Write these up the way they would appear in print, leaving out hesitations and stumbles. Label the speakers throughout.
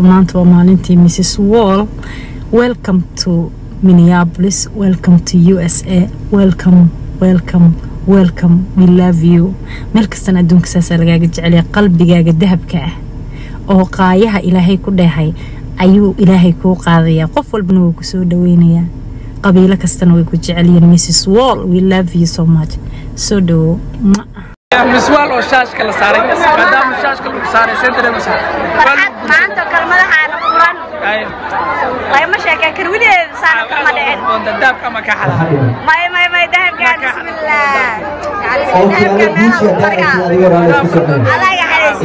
Speaker 1: maanta waa maalintii Mrs. Wall. Welcome to Minneapolis. Welcome to USA. Welcome. We love you. meel kastana adduunka saasa lagaaga jecel yahay qalbigaaga dahabka ah oo qaayaha Ilaahay ku dheehay ayuu Ilaahay ku qaadaya qof walbana wuu ku soo dhaweynaya qabiilo kastana way ku jecel yihiin Mrs. Wall. We love you so much. So do
Speaker 2: Mrs. Wall oo shaashka la saaray maadaama shaashka lagu saaray sentire masha
Speaker 3: maanta kalmada aan quran way ma sheekay karwideed saar ma dhicin
Speaker 2: dahabka ma ka xala
Speaker 3: may dahabka bismillah alaga xariis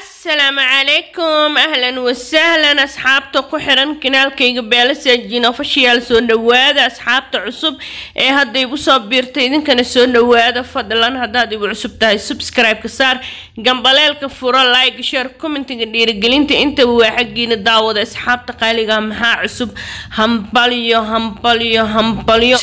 Speaker 4: السلام عليكم اهلا وسهلا اصحابتو كحرن كنالكيغا بيلسجين اوفيشال سو دواده اصحابتو عصب ee hadda igu soo biirtay idinkana soo dhawaada fadlan hadaad igu cusub tahay subscribe ka saar gambaleelka furo like share commenting dhiirigelinta inta waa xaqiina daawada asxaabta qaaliga maxaa cusub hambaliyo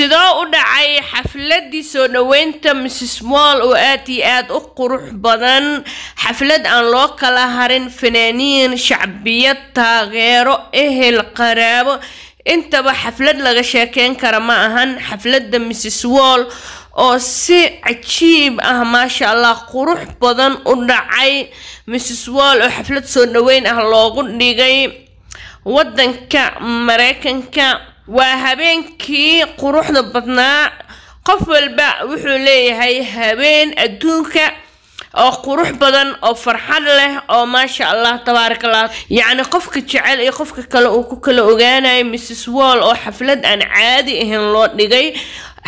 Speaker 4: sidoo u dhacay xafladii soo dhaweynta Mrs. Wall oo aad u qurux badan xaflad aan loo kala harin fanaaniin shacbiyad taageero ehel qaraabo intaba xaflad laga sheekeen kara ma ahan xafladda Mrs. Wall oo si cajiib ah ma sha Allah qurux badan u dhacay Mrs. Wall oo xaflad soo dhaweyn ah loogu dhigay wadanka Mareykanka waa habeenkii quruxda badnaa qof walba wuxuu leeyahay habeen adduunka oo qurux badan oo farxad leh oo ma sha Allah tabarakallah yaani qofka jecel iyo qofka kale uu ku kala ogaanayo Mrs. Wall oo xaflad aan caadi ahayn loo dhigay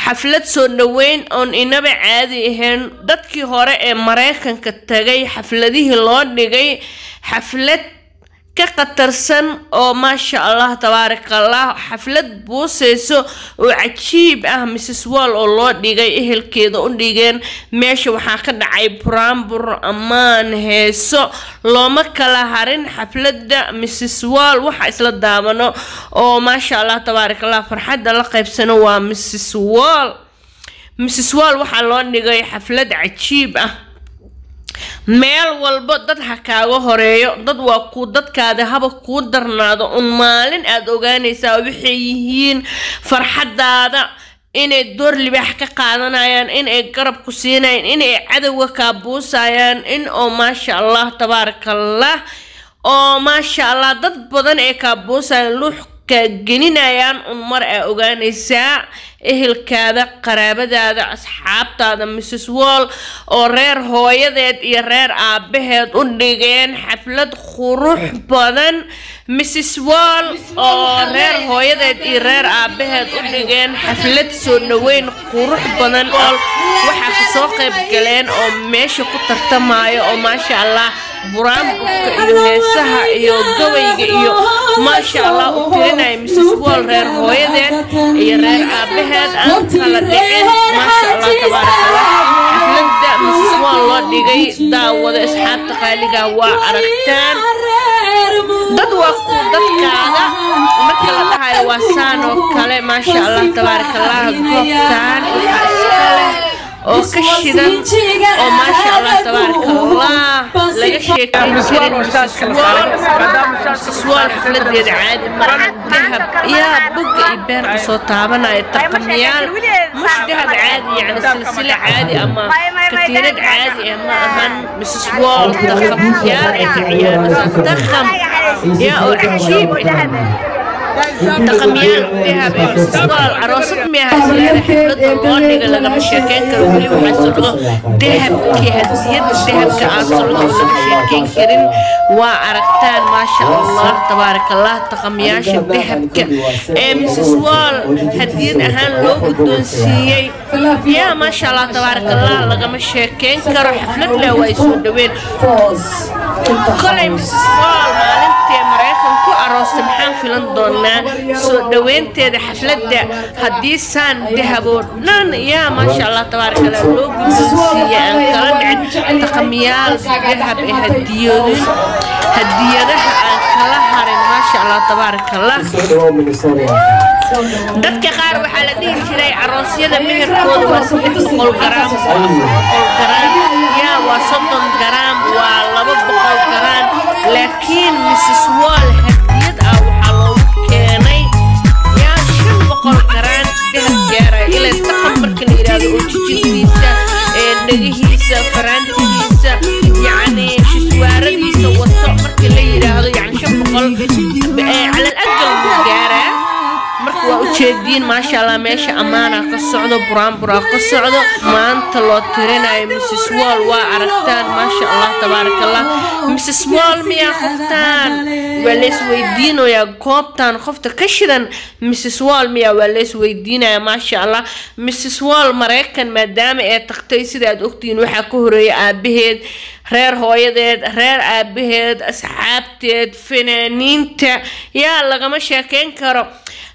Speaker 4: xaflad soo dhaweyn oo inaba caadi ahayn dadkii hore ee Mareykanka tagay xafladihii loo dhigay xaflad ka qatarsan oo ma sha Allah tabarakallah xaflad buuseyso oo cajiib ah Mrs. Wall oo loo dhigay ehelkeeda u dhigeen meesha waxa ka dhacay brambur amaan heeso looma kala harin xafladda Mrs. Wall waxa isla daabano oo ma sha Allah tabarakallah farxadda la qaybsano waa Mrs. Wall waxa loo dhigay xaflad cajiib ah meel walba dad hakaaga horeeyo dad waa ku dadkaada haba ku darnaado un maalin aad ogaanaysaa wixii yihiin farxadaada inay door libaax ka qaadanayaan inay garab ku siinayaan inay cadawga ka buusayaan in oo ma sha Allah tabarakallah oo ma sha Allah dad badan ee ka buusayaan luux ka gelinayaan un mar ay ogaanaysaa ehelkaada qaraabadaada asxaabtaada Mrs. Wall oo reer hooyadeed iyo reer aabaheed u dhigeen xaflad qurux badan Mrs. Wall oo reer hooyadeed iyo reer aabaheed u dhigeen xaflad soo dhaweyn qurux badan oo waxa ka soo qayb galeen oo meesha ku tartamaayo oo ma sha Allah buraanburka iyo heesaha iyo gabayga iyo ma sha Allah u tirinay Mrs. Wall reer hooyadeed iyo reer aabaheed aan kala dhicin ma sha Allah tabarakallah xafladda Mrs. Wall loo dhigay daawada asxaabta qaaliga waa aragtaan dad waa ku dadkaada marka la dhahayo waa saan oo kale ma sha Allah tabarakallah goobtaan oo ka shidan oo ma sha Allah tabarakallah laga sheekay Mrs. Wall xafladeeda caadi markan dahab ya buga iyo beerka soo taabanaya taqmiyaal مش دهب عادي يعني سلسلة عادي أما كتيرات عادي أما أهان Mrs. Wall تخم يا عيال تخم يا عجيب تقميان ذهب Mrs. Wall عروسة مياه سلالة حفلة الله لما مشاكين كرولي وحسرنا ذهب كهزيد ذهب كعصرنا ومشاكين كرين وعرقتان ما شاء الله تبارك الله تقمياش الذهب Mrs. Wall هدين أهان لو بدون سيئي يا ما شاء الله تبارك الله لما مشاكين كرو حفلة له ويسود وين كل Mrs. Wall مالنتي مريخن كو عروسة محان في لندن سو دوينتي حفلة هديسان ذهبوا نان يا ما شاء الله تبارك الله لو بدون كلا تقميال ذهب هديتها كلا هارين ما شاء الله تبارك الله dadka qaar waxa la dhihi jiray aroosyada meherkooda waa 300 qol garaam ya laakiin Mrs. Wall hadiyad waxaa loogu keenay yaa 500 garaan dahab gaaraya ilaa taqan marka la yiraahdo oo jijintiisa dhagihiisa faraantigiisa yani shishwaaradiisa wato marka la yiraahdo yani 500 على الأقل gaara marka waa ujeedin ma sha Allah meesha amaana ka socdo buraanbura ka socdo maanta loo tirinayo Mrs. Wall waa aragtaan ma sha Allah tabarakallah Mrs. Wall miya qoftaan walays weydiinaya goobtan qofta ka shidan Mrs. Wall miya walays weydiinaya ma sha Allah Mrs. Wall Mareykan maadaama ay tagtay sida aad ogtiin waxa ka horeeyay aabaheed reer hooyadeed reer aabaheed asxaabteed fanaaniinta yaa lagama sheekeyn karo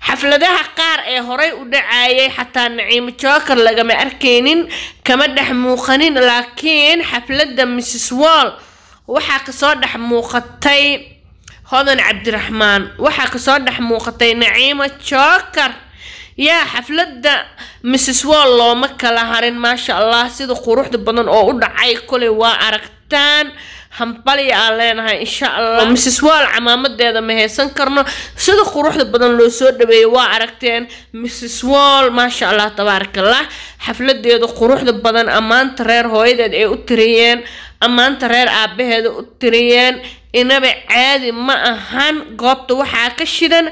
Speaker 4: xafladaha qaar ee horay u dhacaayay xataa Naciimo Joker lagama arkeenin kama dhex muuqanin laakiin xafladda Mrs. Wall waxa ka soo dhex muuqatay Hodan Cabdiraxmaan waxa ka soo dhex muuqatay Naciimo Joker يا حفلة Mrs. Wall looma kala harin ما شاء الله sida quruxda badan oo u dhacay kulay waa aragtaan hambali aaleenahay insha Allah Mrs. Wall camaamadeeda ma haysan karno sida quruxda badan loo soo dhaweeyay waa aragteen Mrs. Wall ma sha Allah tabarakallah xafladeeda quruxda badan amaanta reer hooyadeed ay u tiriyeen amaanta reer aabaheeda u tiriyeen inaba caadi ma ahan goobta waxa ka shidan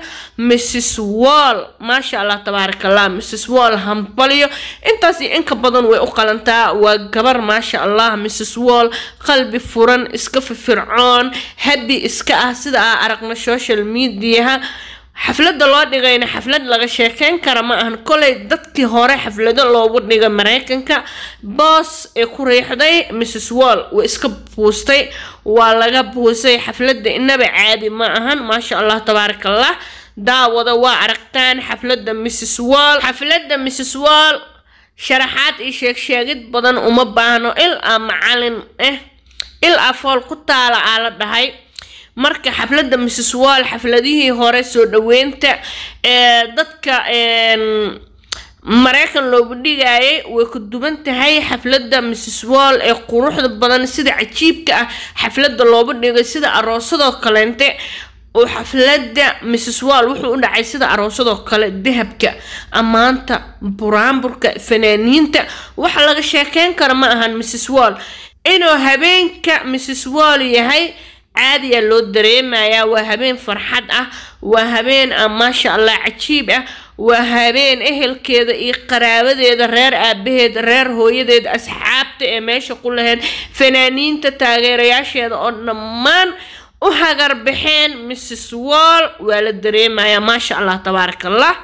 Speaker 4: Mrs. Wall ma sha Allah tabarakallah Mrs. Wall hambaliyo intaasi in ka badan way u qalantaa waa gabar ma sha Allah Mrs. Wall qalbi furan iska fircoon happy iska ah sida aragna social media xafladda loo dhigayna xaflad laga sheekeyn kara ma ahan kolay dadkii hore xaflado loogu dhigay Mareykanka boss ee ku riixday Mrs. Wall way iska boostay waa laga boosay xafladda inaba caadi ma ahan ma sha Allah tabarakallah daawada waa aragtaan xafladda Mrs. Wall sharaxaad iyo sheegid badan uma baahno macallin fool ku taala ala dhahay marka xafladda Mrs. Wall xafladihii hore soo dhaweynta dadka Mareykan loogu dhigayay way ku duban tahay xafladda Mrs. Wall ee quruxda badan sida cajiibka ah xafladda loogu dhigay sida aroosada kaleente oo xafladda Mrs. Wall wuxuu u dhacay sida aroosada kale dahabka amaanta buraanburka fanaaniinta waxa laga sheekeyn kara ma ahan Mrs. Wall inuu habeenka Mrs. Wall yahay عادي لو دريمايا وهبين فرحات وهبين ما شاء الله عجيب وهبين كذا قرابديد رير ابيد رير هويديد اصحابته ماشي كلهن فنانين تاغيرياشيد oo dhammaan u hagar bixeen Mrs. Wall wala دريمايا ما شاء الله تبارك الله